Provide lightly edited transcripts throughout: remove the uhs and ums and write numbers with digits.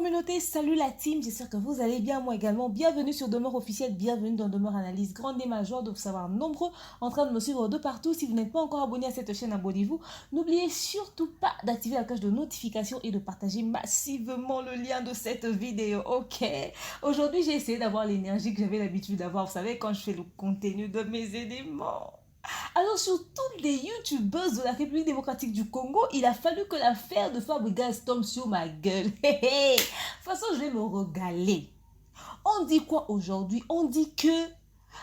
communauté, salut la team, j'espère que vous allez bien, moi également. Bienvenue sur Demeure Officielle, bienvenue dans Demeure Analyse. Grande et majeure de vous savoir nombreux en train de me suivre de partout. Si vous n'êtes pas encore abonné à cette chaîne, abonnez-vous. N'oubliez surtout pas d'activer la cloche de notification et de partager massivement le lien de cette vidéo, ok? Aujourd'hui, j'ai essayé d'avoir l'énergie que j'avais l'habitude d'avoir, vous savez, quand je fais le contenu de mes éléments. Alors, sur toutes les youtubeuses de la République démocratique du Congo, il a fallu que l'affaire de Fabregas tombe sur ma gueule. De toute façon, je vais me regaler. On dit quoi aujourd'hui? On dit que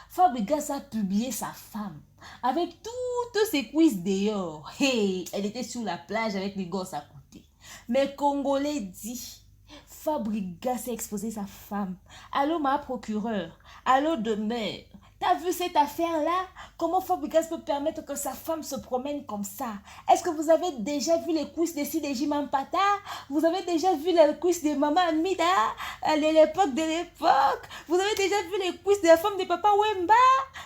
Fabregas a publié sa femme avec toutes ses cuisses dehors. Hey, elle était sur la plage avec les gosses à côté. Mais Congolais dit, Fabregas a exposé sa femme. Allô, ma procureure. Allô, demeure. T'as vu cette affaire-là? Comment Fabregas peut permettre que sa femme se promène comme ça? Est-ce que vous avez déjà vu les cuisses de Sidéji Mampata? Vous avez déjà vu les cuisses de Maman Amida à l'époque de l'époque? Vous avez déjà vu les cuisses de la femme de Papa Wemba?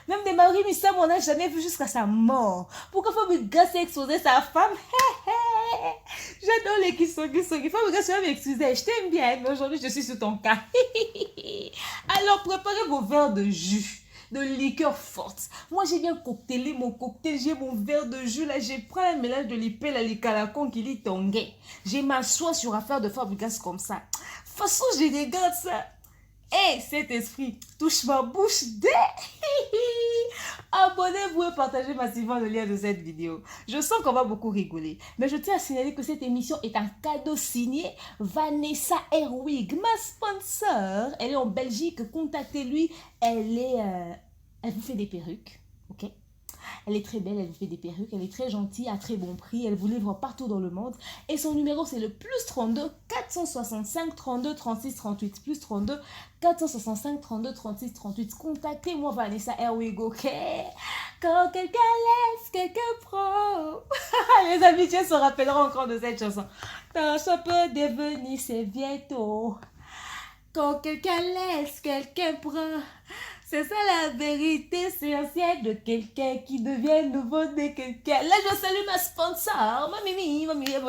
Même de Marie Missam, on n'a jamais vu jusqu'à sa mort. Pourquoi Fabregas a exposé sa femme? J'adore les Kisongi. Fabregas, tu vas m'excuser, je t'aime bien, mais aujourd'hui je suis sur ton cas. Alors préparez vos verres de jus, de liqueur forte. Moi, j'ai bien cocktailé mon cocktail. J'ai mon verre de jus là. J'ai pris un mélange de l'ipé, la likalakon qui lit tongué. J'ai m'assois sur affaire de Fabregas comme ça. De toute façon, je regarde ça. Et cet esprit touche ma bouche dès. Abonnez-vous et partagez massivement le lien de cette vidéo. Je sens qu'on va beaucoup rigoler. Mais je tiens à signaler que cette émission est un cadeau signé Vanessa Herwig, ma sponsor. Elle est en Belgique, contactez-lui. Elle vous fait des perruques, ok? Elle est très belle, elle vous fait des perruques, elle est très gentille, à très bon prix, elle vous livre partout dans le monde. Et son numéro, c'est le plus 32 465 32 36 38. Plus 32 465 32 36 38. Contactez-moi, Vanessa Herwig, ok? Quand quelqu'un laisse, quelqu'un prend. Les habitués se rappelleront encore de cette chanson. Quand ça peut devenir, c'est bientôt. Quand quelqu'un laisse, quelqu'un prend. C'est ça la vérité essentielle de quelqu'un qui devient nouveau de quelqu'un. Là, je salue ma sponsor, ma mimi,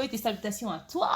tes salutations à toi.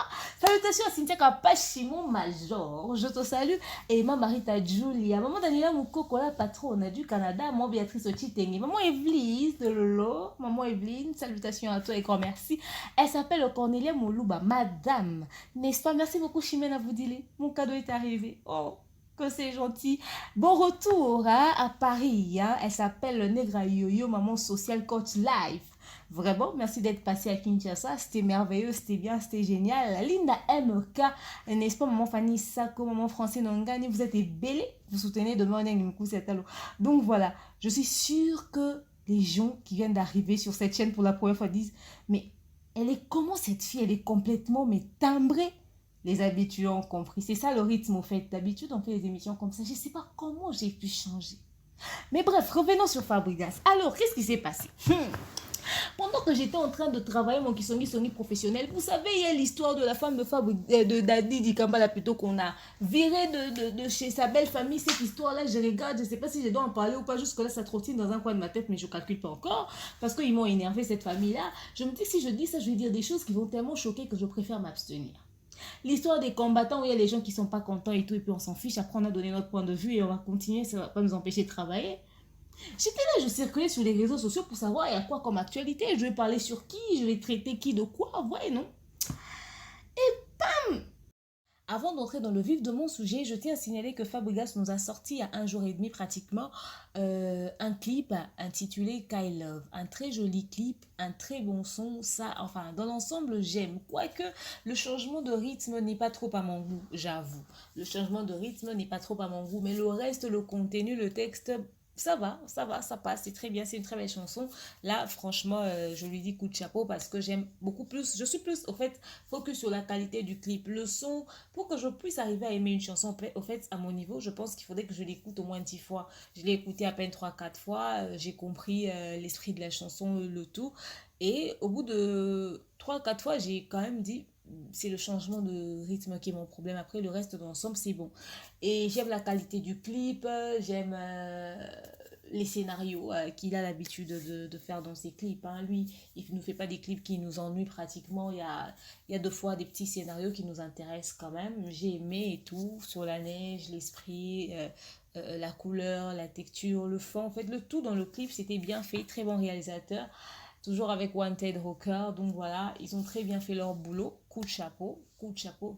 Salutations à Cynthia Kapachimon Major, je te salue. Et ma Marita Julia, maman Daniela Moukoko, la patronne du Canada, maman Béatrice Ochitengi, maman Evelyne de Lolo, maman Evelyne, salutations à toi et grand merci. Elle s'appelle Cornelia Moulouba, madame. N'est-ce pas? Merci beaucoup, Chimène Aboudili. Mon cadeau est arrivé. Oh, que c'est gentil. Bon retour hein, à Paris. Hein. Elle s'appelle Negra Yoyo, maman social coach live. Vraiment, merci d'être passé à Kinshasa. C'était merveilleux, c'était bien, c'était génial. Linda MK, n'est-ce pas, maman Fanny Sako, maman Francine Nongani, vous êtes belle. Vous soutenez demain Donc voilà, je suis sûre que les gens qui viennent d'arriver sur cette chaîne pour la première fois disent, mais elle est comment cette fille? Elle est complètement mais timbrée. Les habitués ont compris. C'est ça le rythme, au fait. D'habitude, on fait des émissions comme ça. Je ne sais pas comment j'ai pu changer. Mais bref, revenons sur Fabregas. Alors, qu'est-ce qui s'est passé? Pendant que j'étais en train de travailler mon Kisongi professionnel, vous savez, il y a l'histoire de la femme de Dadi Dikambala plutôt qu'on a viré de chez sa belle famille. Cette histoire-là, je regarde, je ne sais pas si je dois en parler ou pas. Jusque-là, ça trottine dans un coin de ma tête, mais je ne calcule pas encore. Parce qu'ils m'ont énervé, cette famille-là. Je me dis, si je dis ça, je vais dire des choses qui vont tellement choquer que je préfère m'abstenir. L'histoire des combattants où il y a les gens qui sont pas contents et tout, et puis on s'en fiche, après on a donné notre point de vue et on va continuer, ça va pas nous empêcher de travailler. J'étais là, je circulais sur les réseaux sociaux pour savoir il y a quoi comme actualité, je vais parler sur qui, je vais traiter qui de quoi, ouais, non? Et bam! Avant d'entrer dans le vif de mon sujet, je tiens à signaler que Fabregas nous a sorti il y a 1 jour et demi pratiquement un clip intitulé Kyle Love. Un très joli clip, un très bon son. Ça, enfin, dans l'ensemble, j'aime. Quoique le changement de rythme n'est pas trop à mon goût, j'avoue. Le changement de rythme n'est pas trop à mon goût. Mais le reste, le contenu, le texte, ça passe, c'est très bien, c'est une très belle chanson. Là, franchement, je lui dis coup de chapeau parce que j'aime beaucoup plus, je suis plus, au fait, focus sur la qualité du clip, le son, pour que je puisse arriver à aimer une chanson, au fait, à mon niveau, je pense qu'il faudrait que je l'écoute au moins 10 fois. Je l'ai écouté à peine 3 4 fois, j'ai compris l'esprit de la chanson, le tout. Et au bout de 3 4 fois, j'ai quand même dit, c'est le changement de rythme qui est mon problème. Après, le reste de l'ensemble, c'est bon. Et j'aime la qualité du clip, j'aime les scénarios qu'il a l'habitude de faire dans ses clips. Hein. Lui, il ne nous fait pas des clips qui nous ennuient pratiquement. Il y a 2 fois des petits scénarios qui nous intéressent quand même. J'ai aimé et tout, sur la neige, l'esprit, la couleur, la texture, le fond. En fait, le tout dans le clip, c'était bien fait. Très bon réalisateur. Toujours avec Wanted Rocker. Donc voilà, ils ont très bien fait leur boulot. Coup de chapeau,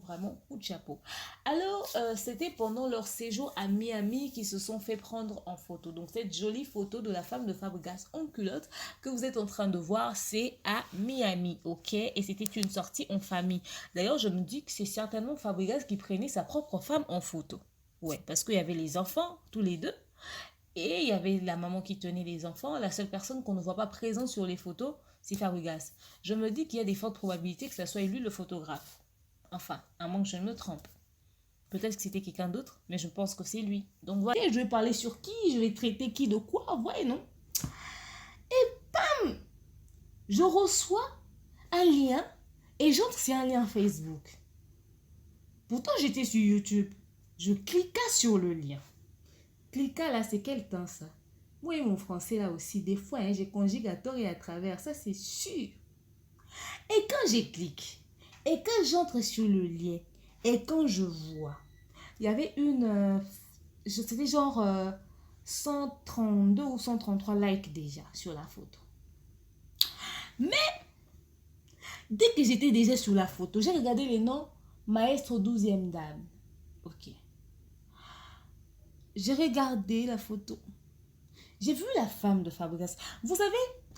vraiment coup de chapeau. Alors, c'était pendant leur séjour à Miami qu'ils se sont fait prendre en photo. Donc, cette jolie photo de la femme de Fabregas en culotte que vous êtes en train de voir, c'est à Miami, ok? Et c'était une sortie en famille. D'ailleurs, je me dis que c'est certainement Fabregas qui prenait sa propre femme en photo. Ouais, parce qu'il y avait les enfants, tous les deux. Et il y avait la maman qui tenait les enfants. La seule personne qu'on ne voit pas présente sur les photos, c'est Fabregas. Je me dis qu'il y a des fortes probabilités que ce soit lui le photographe. Enfin, à moins que je ne me trompe. Peut-être que c'était quelqu'un d'autre, mais je pense que c'est lui. Donc voilà, je vais parler sur qui, je vais traiter qui de quoi, ouais, non? Et bam! Je reçois un lien et j'entre sur un lien Facebook. Pourtant, j'étais sur YouTube. Je cliqua sur le lien. Cliqua là, c'est quel temps ça? Oui, mon français là aussi, des fois, hein, j'ai conjugue à tort et à travers, ça c'est sûr. Et quand je clique, et quand j'entre sur le lien, et quand je vois, il y avait c'était genre 132 ou 133 likes déjà sur la photo. Mais, dès que j'étais déjà sur la photo, j'ai regardé les noms, Maestro 12e dame. Ok. J'ai regardé la photo. J'ai vu la femme de Fabregas. Vous savez,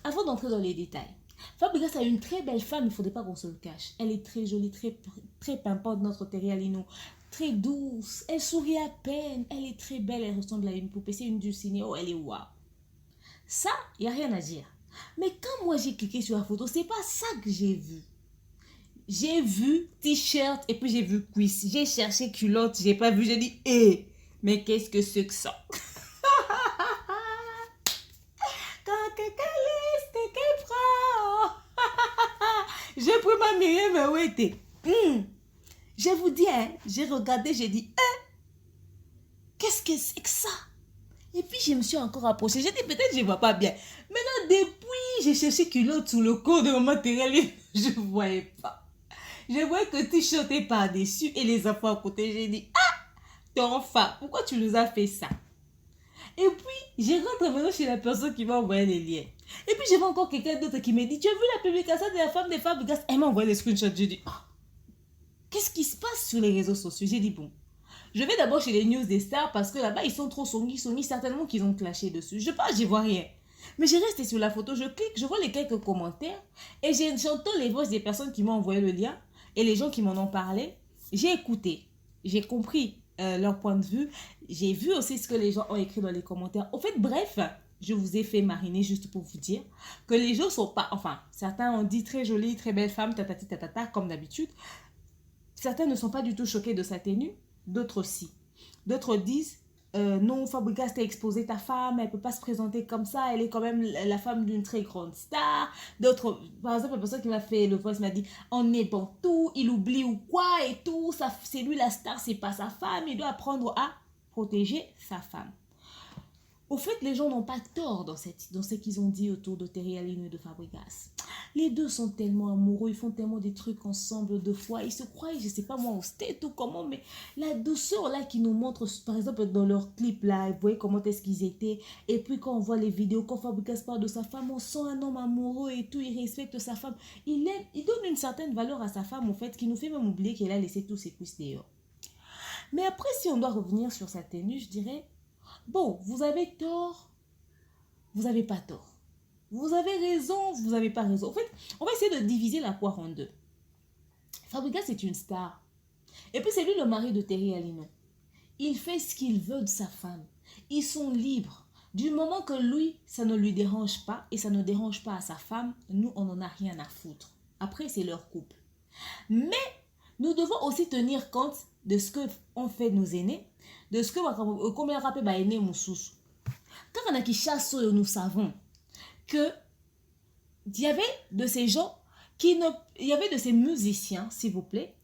avant d'entrer dans les détails, Fabregas a une très belle femme, il ne faudrait pas qu'on se le cache. Elle est très jolie, très pimpante, notre Terrialino. Très douce, elle sourit à peine, elle est très belle, elle ressemble à une poupée, c'est une dulcinée, oh elle est waouh. Ça, il n'y a rien à dire. Mais quand moi j'ai cliqué sur la photo, c'est pas ça que j'ai vu. J'ai vu t-shirt et puis j'ai vu cuisse. J'ai cherché culotte, j'ai pas vu, j'ai dit, hé, mais qu'est-ce que c'est que ça? J'ai pris ma Myriam, mais où était? Je vous dis, hein, j'ai regardé, j'ai dit, qu'est-ce que c'est que ça? Et puis je me suis encore approchée. J'ai dit, peut-être je ne vois pas bien. Maintenant, depuis, j'ai cherché culotte sous le corps de mon matériel, je ne voyais pas. Je voyais que t-shirt est par-dessus et les enfants à côté. J'ai dit, ton enfant, pourquoi tu nous as fait ça? Et puis, je rentre maintenant chez la personne qui m'a envoyé les liens. Et puis, je vois encore quelqu'un d'autre qui me dit, tu as vu la publication de la femme des Fabregas? Elle m'a envoyé les screenshots. J'ai dit, qu'est-ce qui se passe sur les réseaux sociaux? J'ai dit, bon, je vais d'abord chez les news des stars parce que là-bas, ils sont trop songy, certainement qu'ils ont clashé dessus. Je passe, je vois rien. Mais j'ai resté sur la photo, je clique, je vois les quelques commentaires et j'entends les voix des personnes qui m'ont envoyé le lien et les gens qui m'en ont parlé. J'ai écouté, j'ai compris leur point de vue. J'ai vu aussi ce que les gens ont écrit dans les commentaires. Au fait, bref, je vous ai fait mariner juste pour vous dire que les gens sont pas... Enfin, certains ont dit très jolie, très belle femme, tatati tatata, comme d'habitude. Certains ne sont pas du tout choqués de sa tenue, d'autres si. D'autres disent, non, Fabregas, t'as exposé ta femme, elle ne peut pas se présenter comme ça, elle est quand même la femme d'une très grande star. D'autres, par exemple, la personne qui m'a fait le voice m'a dit, on est bon tout, il oublie ou quoi et tout, c'est lui la star, c'est pas sa femme, il doit apprendre à protéger sa femme. Au fait, les gens n'ont pas tort dans ce qu'ils ont dit autour de Terrialino et de Fabregas. Les deux sont tellement amoureux, ils font tellement des trucs ensemble de fois. Ils se croient, je ne sais pas moi, au state ou comment, mais la douceur là qu'ils nous montrent, par exemple dans leurs clips là, vous voyez comment est-ce qu'ils étaient. Et puis quand on voit les vidéos, quand Fabregas parle de sa femme, on sent un homme amoureux et tout, il respecte sa femme. Il donne une certaine valeur à sa femme, en fait, qui nous fait même oublier qu'elle a laissé tous ses cuisses dehors. Mais après, si on doit revenir sur sa tenue, je dirais... Bon, vous avez tort, vous n'avez pas tort. Vous avez raison, vous n'avez pas raison. En fait, on va essayer de diviser la poire en deux. Fabregas est une star. Et puis c'est lui le mari de Terrialino. Il fait ce qu'il veut de sa femme. Ils sont libres. Du moment que lui, ça ne lui dérange pas et ça ne dérange pas à sa femme, nous, on n'en a rien à foutre. Après, c'est leur couple. Mais nous devons aussi tenir compte de ce qu'ont fait nos aînés, de ce que combien rappelé bah aîné Moussous. Quand on a qui chasse, nous savons que il y avait de ces gens il y avait de ces musiciens, s'il vous plaît,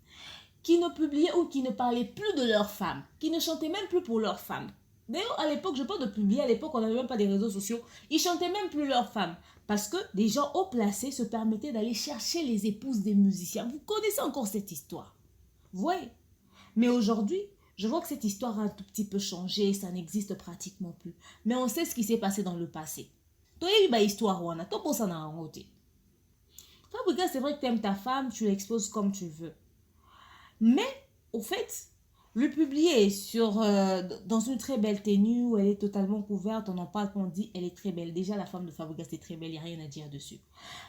qui ne publiaient ou qui ne parlaient plus de leurs femmes, qui ne chantaient même plus pour leurs femmes. D'ailleurs, à l'époque, je parle de publier, à l'époque, on n'avait même pas des réseaux sociaux. Ils chantaient même plus leurs femmes. Parce que des gens haut placés se permettaient d'aller chercher les épouses des musiciens. Vous connaissez encore cette histoire. Vous voyez? Mais aujourd'hui, je vois que cette histoire a un tout petit peu changé, ça n'existe pratiquement plus. Mais on sait ce qui s'est passé dans le passé. Toi, il y a une histoire, Wana. Toi, pour ça, n'a pas Fabrica, c'est vrai que tu aimes ta femme, tu l'exposes comme tu veux. Mais, au fait, le publier dans une très belle tenue où elle est totalement couverte, on en parle, on dit elle est très belle. Déjà, la femme de Fabrica, c'est très belle, il n'y a rien à dire dessus.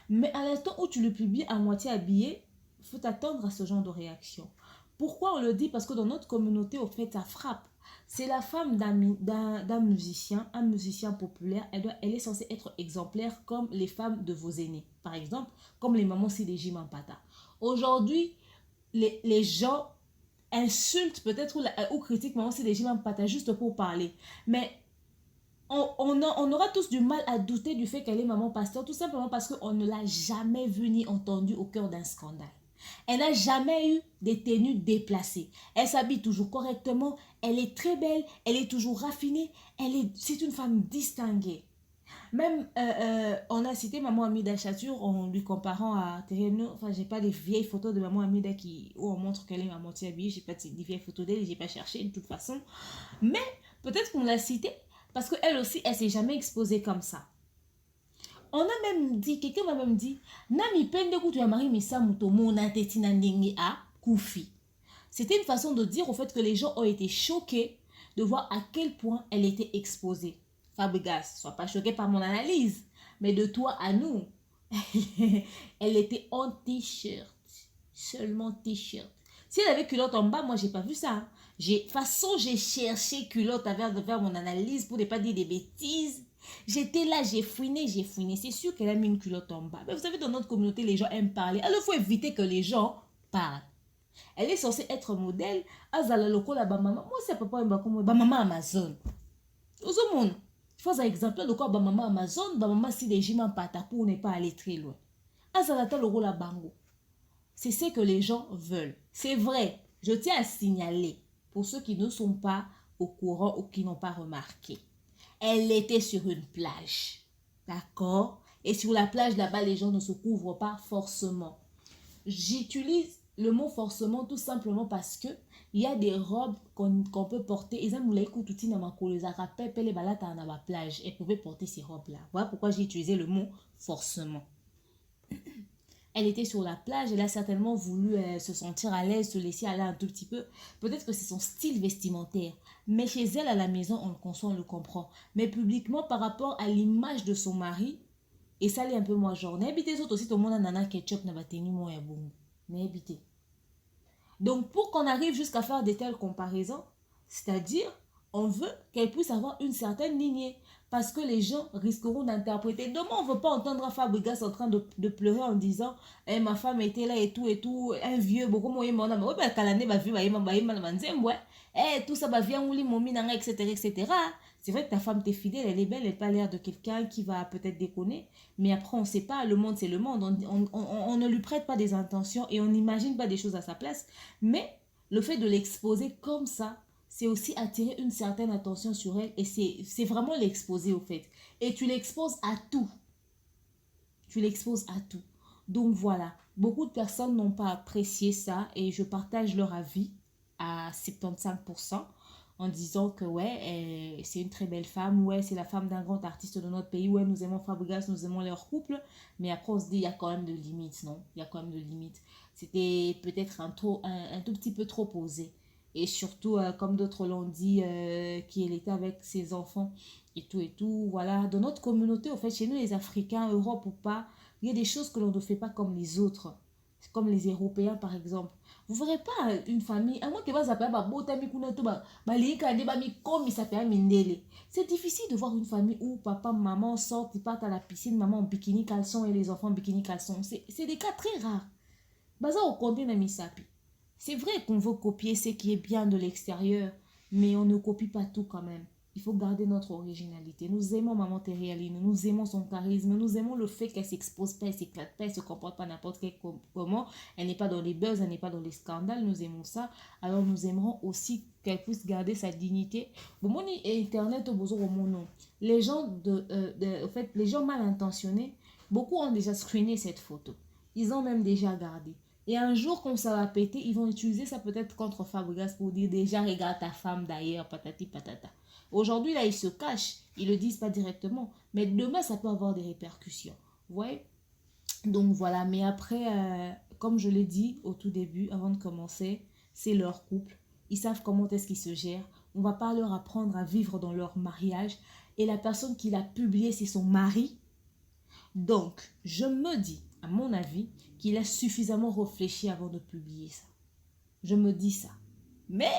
Mais à l'instant où tu le publies à moitié habillé, il faut t'attendre à ce genre de réaction. Pourquoi on le dit? Parce que dans notre communauté, au fait, ça frappe. C'est la femme d'un musicien, un musicien populaire. Elle est censée être exemplaire comme les femmes de vos aînés. Par exemple, comme les mamans Sidéji Mampata. Aujourd'hui, les gens insultent peut-être ou critiquent maman Sidéji Mampata juste pour parler. Mais on aura tous du mal à douter du fait qu'elle est maman pasteur, tout simplement parce qu'on ne l'a jamais vue ni entendue au cœur d'un scandale. Elle n'a jamais eu des tenues déplacées. Elle s'habille toujours correctement. Elle est très belle. Elle est toujours raffinée. C'est une femme distinguée. Même, on a cité maman Amida Chatur en lui comparant à Terreno. Enfin, j'ai pas des vieilles photos de maman Amida où on montre qu'elle est à moitié habillée. J'ai pas des vieilles photos d'elle. J'ai pas cherché de toute façon. Mais peut-être qu'on l'a citée parce qu'elle aussi, elle s'est jamais exposée comme ça. On a même dit, quelqu'un m'a même dit, Nami pende kutu ya mari misamu tomo na tetina ndenge a kufi. C'était une façon de dire au fait que les gens ont été choqués de voir à quel point elle était exposée. Fabregas, sois pas choqué par mon analyse, mais de toi à nous, elle était en t-shirt, seulement t-shirt. Si elle avait culotte en bas, moi j'ai pas vu ça. De toute façon, j'ai cherché culotte avant de faire mon analyse pour ne pas dire des bêtises. J'étais là, j'ai fouiné. C'est sûr qu'elle a mis une culotte en bas. Mais vous savez, dans notre communauté, les gens aiment parler. Alors, il faut éviter que les gens parlent. Elle est censée être modèle. Azala loko la ba maman. Moi, c'est papa mba comme ba maman Amazon. Aux monde. Il faut un exemple de quoi ba maman Amazon, ba maman si des jimans pata pour ne pas aller très loin. Azala ta loko la bango. C'est ce que les gens veulent. C'est vrai. Je tiens à signaler pour ceux qui ne sont pas au courant ou qui n'ont pas remarqué. Elle était sur une plage. D'accord? Et sur la plage, là-bas, les gens ne se couvrent pas forcément. J'utilise le mot forcément tout simplement parce que il y a des robes qu'on peut porter. Ils aiment les coups na makolo, les rappellent les balades à la plage. Elles pouvaient porter ces robes-là. Voilà pourquoi j'ai utilisé le mot forcément. Elle était sur la plage, elle a certainement voulu se sentir à l'aise, se laisser aller un tout petit peu. Peut-être que c'est son style vestimentaire. Mais chez elle, à la maison, on le conçoit, on le comprend. Mais publiquement, par rapport à l'image de son mari, et ça l'est un peu moins genre. N'habitez les autres aussi, tout le monde a nana ketchup, n'a pas tenu mon yabong. N'habitez. Donc, pour qu'on arrive jusqu'à faire de telles comparaisons, c'est-à-dire, on veut qu'elle puisse avoir une certaine lignée. Parce que les gens risqueront d'interpréter. Demain, on ne veut pas entendre Fabregas en train de pleurer en disant eh, ma femme était là et tout. Un vieux, beaucoup moins mon âme. Ouais, Kalane va vivre, tout ça va vient, etc. etc. C'est vrai que ta femme t'est fidèle, elle est belle, elle n'a pas l'air de quelqu'un qui va peut-être déconner. Mais après, on ne sait pas, le monde, c'est le monde. On ne lui prête pas des intentions et on n'imagine pas des choses à sa place. Mais le fait de l'exposer comme ça, c'est aussi attirer une certaine attention sur elle et c'est vraiment l'exposer au fait. Et tu l'exposes à tout. Tu l'exposes à tout. Donc voilà, beaucoup de personnes n'ont pas apprécié ça et je partage leur avis à 75% en disant que ouais, c'est une très belle femme, ouais, c'est la femme d'un grand artiste de notre pays, ouais, nous aimons Fabregas, nous aimons leur couple, mais après on se dit, il y a quand même de limites, non? Il y a quand même de limites. C'était peut-être un tout petit peu trop osé. Et surtout, comme d'autres l'ont dit, qu'il était avec ses enfants et tout. Voilà, dans notre communauté, au fait, chez nous les Africains, Europe ou pas, il y a des choses que l'on ne fait pas comme les autres. Comme les Européens, par exemple. Vous ne verrez pas une famille, à moins que vous appelez c'est difficile de voir une famille où papa, maman sortent, ils partent à la piscine, maman en bikini caleçon et les enfants en bikini caleçon. C'est des cas très rares. Baza au compte na misapi. C'est vrai qu'on veut copier ce qui est bien de l'extérieur, mais on ne copie pas tout quand même. il faut garder notre originalité. Nous aimons Maman Terry Aline, nous aimons son charisme, nous aimons le fait qu'elle s'expose pas, elle s'éclate pas, elle se comporte pas n'importe comment. Elle n'est pas dans les buzz, elle n'est pas dans les scandales, nous aimons ça. Alors nous aimerons aussi qu'elle puisse garder sa dignité. Bon, mon internet au besoin au mon nom. Les gens en fait, les gens mal intentionnés, beaucoup ont déjà screené cette photo. Ils ont même déjà gardé. Et un jour, quand ça va péter, ils vont utiliser ça peut-être contre Fabregas pour dire déjà, regarde ta femme d'ailleurs, patati patata. Aujourd'hui, là, ils se cachent. Ils ne le disent pas directement. Mais demain, ça peut avoir des répercussions. Vous voyez? Donc voilà. Mais après, comme je l'ai dit au tout début, avant de commencer, c'est leur couple. Ils savent comment est-ce qu'ils se gèrent. On ne va pas leur apprendre à vivre dans leur mariage. Et la personne qui l'a publié, c'est son mari. Donc, je me dis, à mon avis, qu'il a suffisamment réfléchi avant de publier ça. Je me dis ça. Mais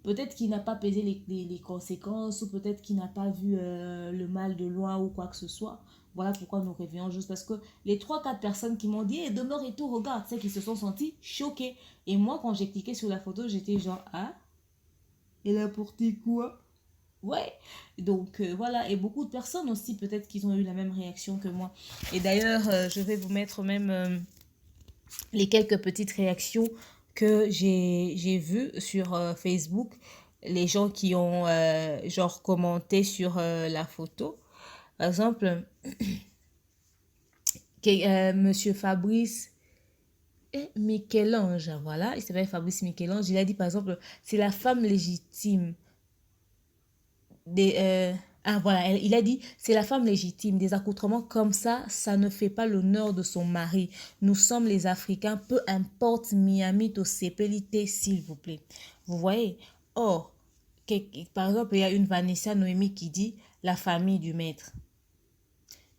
peut-être qu'il n'a pas pesé les conséquences ou peut-être qu'il n'a pas vu le mal de loin ou quoi que ce soit. Voilà pourquoi nous réveillons juste parce que les 3-4 personnes qui m'ont dit hey, demeure et tout, regarde, c'est qu'ils se sont sentis choqués. Et moi, quand j'ai cliqué sur la photo, j'étais genre, ah, elle a porté quoi? Ouais, donc voilà, et beaucoup de personnes aussi, peut-être qu'ils ont eu la même réaction que moi. Et d'ailleurs, je vais vous mettre même les quelques petites réactions que j'ai vues sur Facebook. Les gens qui ont genre commenté sur la photo. Par exemple, Monsieur Fabrice Michel-Ange, voilà, il s'appelle Fabrice Michel-Ange. Il a dit par exemple, c'est la femme légitime. Voilà, il a dit, c'est la femme légitime. Des accoutrements comme ça ne fait pas l'honneur de son mari. Nous sommes les Africains, peu importe Miami, Tosepelite, s'il vous plaît. Vous voyez? Or, par exemple, il y a une Vanessa Noémie qui dit, la famille du maître.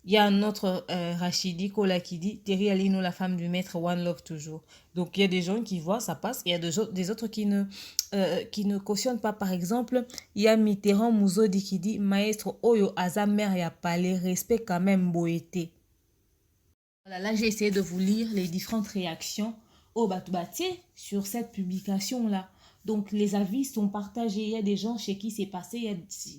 Il y a un autre Rachidi Kola qui dit Terry Alino, la femme du maître, One Love toujours. Donc il y a des gens qui voient, ça passe. Il y a des autres qui ne cautionnent pas. Par exemple, il y a Mitterrand Mouzodi qui dit Maestro Oyo Azamer ya palais, respect quand même boété. Voilà, là j'ai essayé de vous lire les différentes réactions au Batoubaté sur cette publication-là. Donc, les avis sont partagés. Il y a des gens chez qui c'est passé. Il y a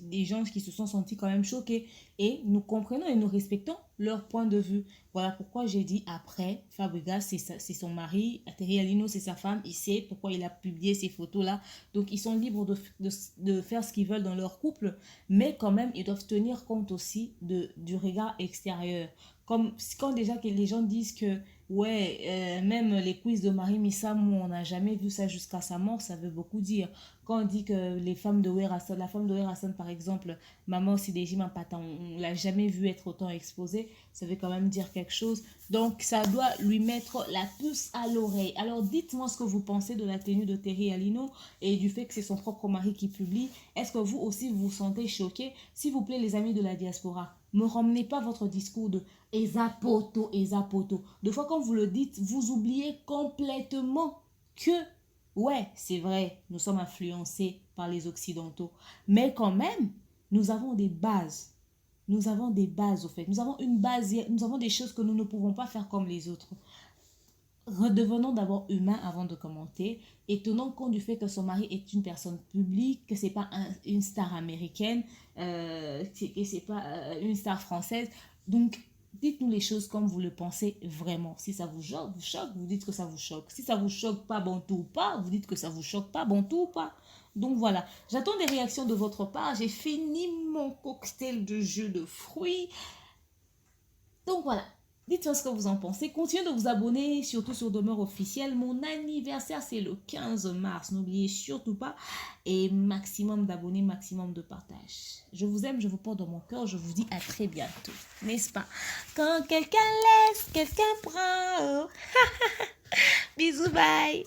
des gens qui se sont sentis quand même choqués. Et nous comprenons et nous respectons leur point de vue. Voilà pourquoi j'ai dit après, Fabregas, c'est son mari. Terry Alino, c'est sa femme. Il sait pourquoi il a publié ces photos-là. Donc, ils sont libres de faire ce qu'ils veulent dans leur couple. Mais quand même, ils doivent tenir compte aussi du regard extérieur. Comme quand déjà que les gens disent que ouais, même les quiz de Marie Missamou, on n'a jamais vu ça jusqu'à sa mort, ça veut beaucoup dire. Quand on dit que les femmes de Werason, la femme de Werason par exemple, Maman Sidejima Pata, on ne l'a jamais vue être autant exposée, ça veut quand même dire quelque chose. Donc ça doit lui mettre la puce à l'oreille. Alors dites-moi ce que vous pensez de la tenue de Terry Alino et du fait que c'est son propre mari qui publie. Est-ce que vous aussi vous vous sentez choqué? S'il vous plaît les amis de la diaspora, ne ramenez pas votre discours de Esapoto, Esapoto. Deux fois quand vous le dites, vous oubliez complètement que, ouais, c'est vrai, nous sommes influencés par les Occidentaux. Mais quand même, nous avons des bases. Nous avons des bases, au fait. Nous avons une base, nous avons des choses que nous ne pouvons pas faire comme les autres. Redevenons d'abord humains avant de commenter et tenons compte du fait que son mari est une personne publique, que ce n'est pas une star américaine, que ce n'est pas une star française. Donc, dites-nous les choses comme vous le pensez vraiment. Si ça vous choque, vous dites que ça vous choque. Si ça vous choque pas, bon tout ou pas, vous dites que ça vous choque pas, bon tout ou pas. Donc voilà, j'attends des réactions de votre part. J'ai fini mon cocktail de jus de fruits. Donc voilà. Dites-moi ce que vous en pensez. Continuez de vous abonner, surtout sur Demeure Officielle. Mon anniversaire, c'est le 15 mars. N'oubliez surtout pas. Et maximum d'abonnés, maximum de partage. Je vous aime, je vous porte dans mon cœur. Je vous dis à très bientôt. N'est-ce pas? Quand quelqu'un laisse, quelqu'un prend. Bisous, bye.